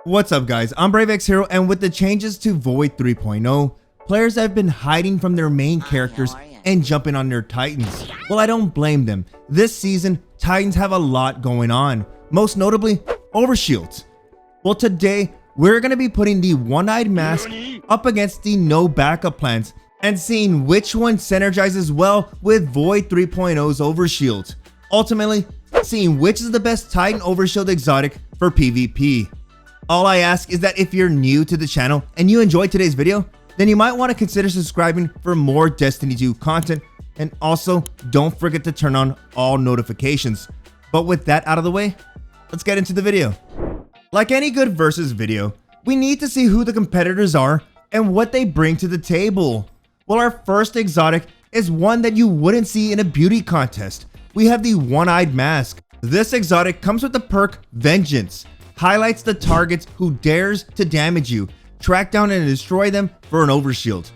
What's up guys, I'm BraveX Hero, and with the changes to Void 3.0, players have been hiding from their main characters and jumping on their Titans. Well, I don't blame them. This season, Titans have a lot going on, most notably overshields. Well, today, we're going to be putting the one-eyed mask up against the no backup plans and seeing which one synergizes well with Void 3.0's overshield. Ultimately, seeing which is the best Titan overshield exotic for PvP. All I ask is that if you're new to the channel and you enjoyed today's video, then you might want to consider subscribing for more Destiny 2 content, and also don't forget to turn on all notifications. But with that out of the way, let's get into the video. Like any good versus video, we need to see who the competitors are and what they bring to the table. Well, our first exotic is one that you wouldn't see in a beauty contest. We have the one-eyed mask. This exotic comes with the perk Vengeance. Highlights the targets who dares to damage you, track down and destroy them for an overshield.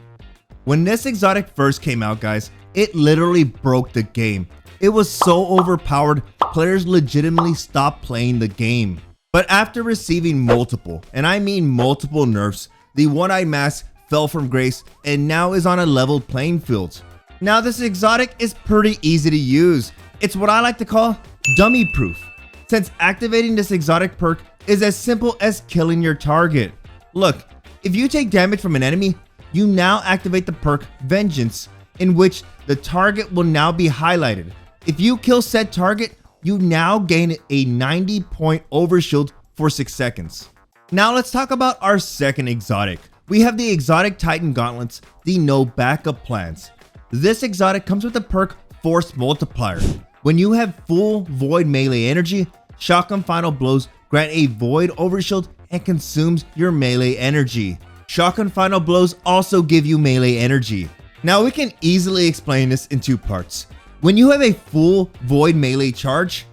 When this exotic first came out, guys, it literally broke the game. It was so overpowered, players legitimately stopped playing the game. But after receiving multiple, and I mean multiple nerfs, the one-eyed mask fell from grace and now is on a level playing field. Now this exotic is pretty easy to use. It's what I like to call dummy proof, since activating this exotic perk is as simple as killing your target. Look, if you take damage from an enemy, you now activate the perk Vengeance, in which the target will now be highlighted. If you kill said target, you now gain a 90-point overshield for 6 seconds. Now let's talk about our second exotic. We have the exotic Titan gauntlets, the no backup plans. This exotic comes with the perk Force Multiplier. When you have full void melee energy, shotgun final blows grant a void overshield and consumes your melee energy. Shotgun final blows also give you melee energy. Now we can easily explain this in two parts. When you have a full void melee charge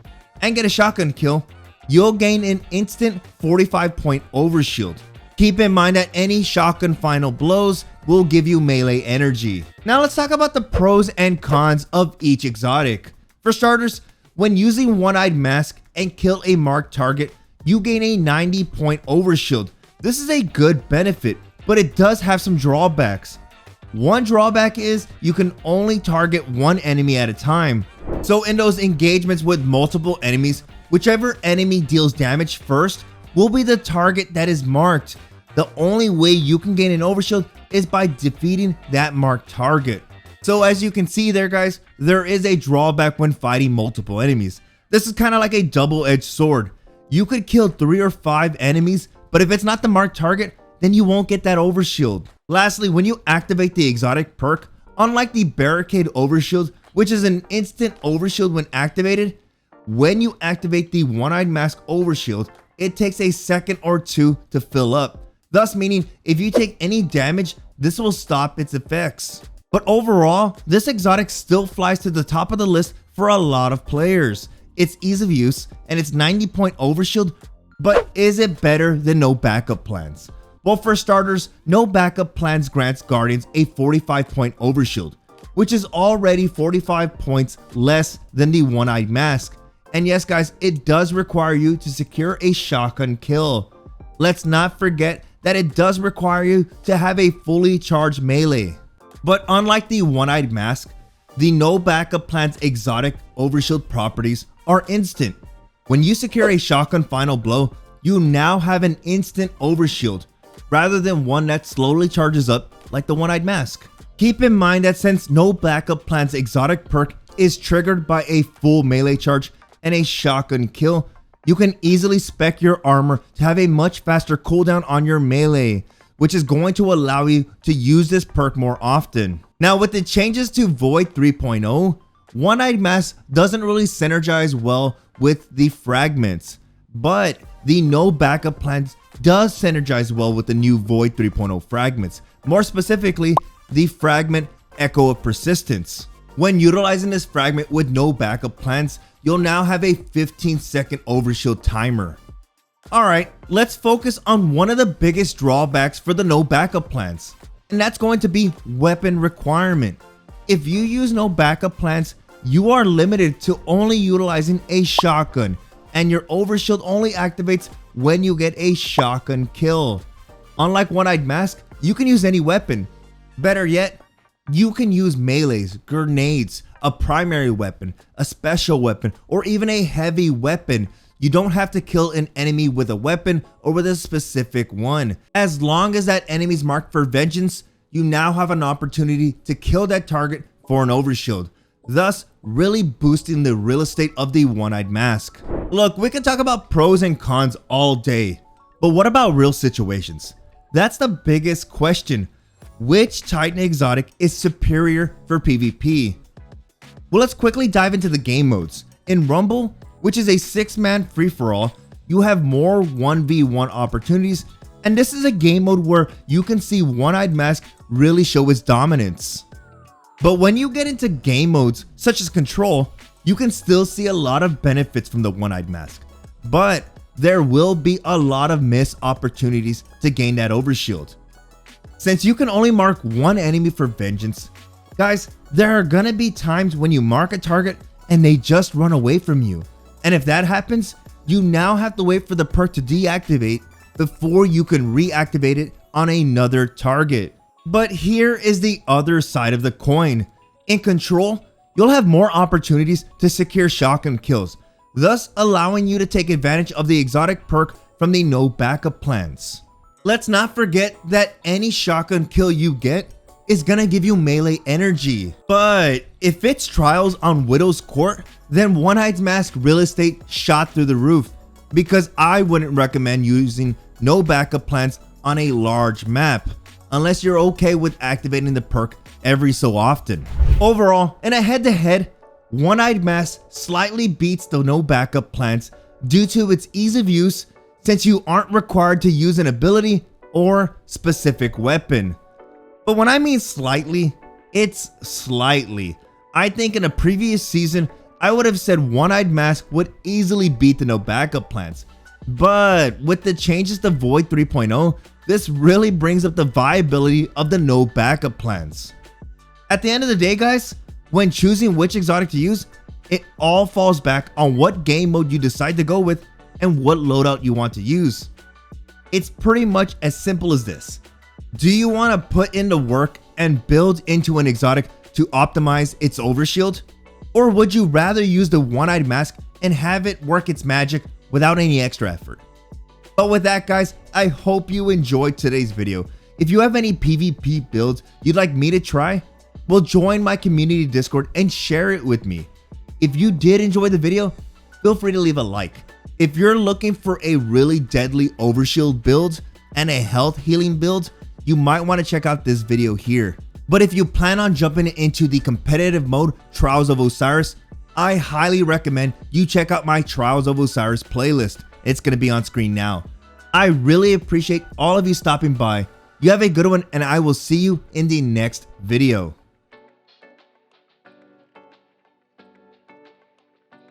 and get a shotgun kill, you'll gain an instant 45-point overshield. Keep in mind that any shotgun final blows will give you melee energy. Now let's talk about the pros and cons of each exotic. For starters, when using one-eyed mask and kill a marked target, you gain a 90-point overshield. This is a good benefit, but it does have some drawbacks. One drawback is you can only target one enemy at a time. So in those engagements with multiple enemies, whichever enemy deals damage first will be the target that is marked. The only way you can gain an overshield is by defeating that marked target. So as you can see there, guys, there is a drawback when fighting multiple enemies. This is kind of like a double-edged sword. You could kill 3 or 5 enemies, but if it's not the marked target, then you won't get that overshield. Lastly, when you activate the exotic perk, unlike the barricade overshield, which is an instant overshield when activated, when you activate the one-eyed mask overshield, it takes a second or two to fill up. Thus meaning if you take any damage, this will stop its effects. But overall, this exotic still flies to the top of the list for a lot of players. Its ease of use and its 90-point overshield, but is it better than no backup plans? Well, for starters, no backup plans grants Guardians a 45-point overshield, which is already 45 points less than the one-eyed mask. And yes guys, it does require you to secure a shotgun kill. Let's not forget that it does require you to have a fully charged melee. But unlike the one-eyed mask, the no backup plans exotic overshield properties are instant. When you secure a shotgun final blow, you now have an instant overshield, rather than one that slowly charges up like the one-eyed mask. Keep in mind that since no backup plans exotic perk is triggered by a full melee charge and a shotgun kill, you can easily spec your armor to have a much faster cooldown on your melee, which is going to allow you to use this perk more often. Now with the changes to Void 3.0, one-eyed mask doesn't really synergize well with the fragments, but the no backup plans does synergize well with the new Void 3.0 fragments, more specifically the fragment Echo of Persistence. When utilizing this fragment with no backup plans, you'll now have a 15-second overshield timer. Alright, let's focus on one of the biggest drawbacks for the no backup plans, and that's going to be weapon requirement. If you use no backup plans, you are limited to only utilizing a shotgun, and your overshield only activates when you get a shotgun kill. Unlike One-Eyed Mask, you can use any weapon. Better yet, you can use melees, grenades, a primary weapon, a special weapon, or even a heavy weapon. You don't have to kill an enemy with a weapon or with a specific one. As long as that enemy is marked for vengeance, you now have an opportunity to kill that target for an overshield, thus really boosting the real estate of the One-Eyed Mask. Look, we can talk about pros and cons all day, but what about real situations? That's the biggest question. Which Titan exotic is superior for PvP? Well, let's quickly dive into the game modes. In Rumble, which is a 6-man free-for-all, you have more 1v1 opportunities, and this is a game mode where you can see One-Eyed Mask really show his dominance. But when you get into game modes such as Control, you can still see a lot of benefits from the One-Eyed Mask, but there will be a lot of missed opportunities to gain that overshield. Since you can only mark one enemy for vengeance, guys, there are gonna be times when you mark a target and they just run away from you. And if that happens, you now have to wait for the perk to deactivate before you can reactivate it on another target. But here is the other side of the coin. In Control, you'll have more opportunities to secure shotgun kills, thus allowing you to take advantage of the exotic perk from the no backup plans. Let's not forget that any shotgun kill you get is gonna give you melee energy. But if it's trials on Widow's Court, then One-Eyed Mask real estate shot through the roof, because I wouldn't recommend using no backup plans on a large map, unless you're okay with activating the perk every so often. Overall, in a head-to-head, One-Eyed Mask slightly beats the no backup plans due to its ease of use, since you aren't required to use an ability or specific weapon. But when I mean slightly, it's slightly. I think in a previous season, I would have said One-Eyed Mask would easily beat the no backup plans. But with the changes to Void 3.0, this really brings up the viability of the no backup plans. At the end of the day, guys, when choosing which exotic to use, it all falls back on what game mode you decide to go with and what loadout you want to use. It's pretty much as simple as this. Do you want to put in the work and build into an exotic to optimize its overshield? Or would you rather use the One-Eyed Mask and have it work its magic without any extra effort? But with that, guys, I hope you enjoyed today's video. If you have any PvP builds you'd like me to try, well, join my community Discord and share it with me. If you did enjoy the video, feel free to leave a like. If you're looking for a really deadly overshield build and a health healing build, you might want to check out this video here. But if you plan on jumping into the competitive mode Trials of Osiris, I highly recommend you check out my Trials of Osiris playlist. It's going to be on screen now. I really appreciate all of you stopping by. You have a good one, and I will see you in the next video.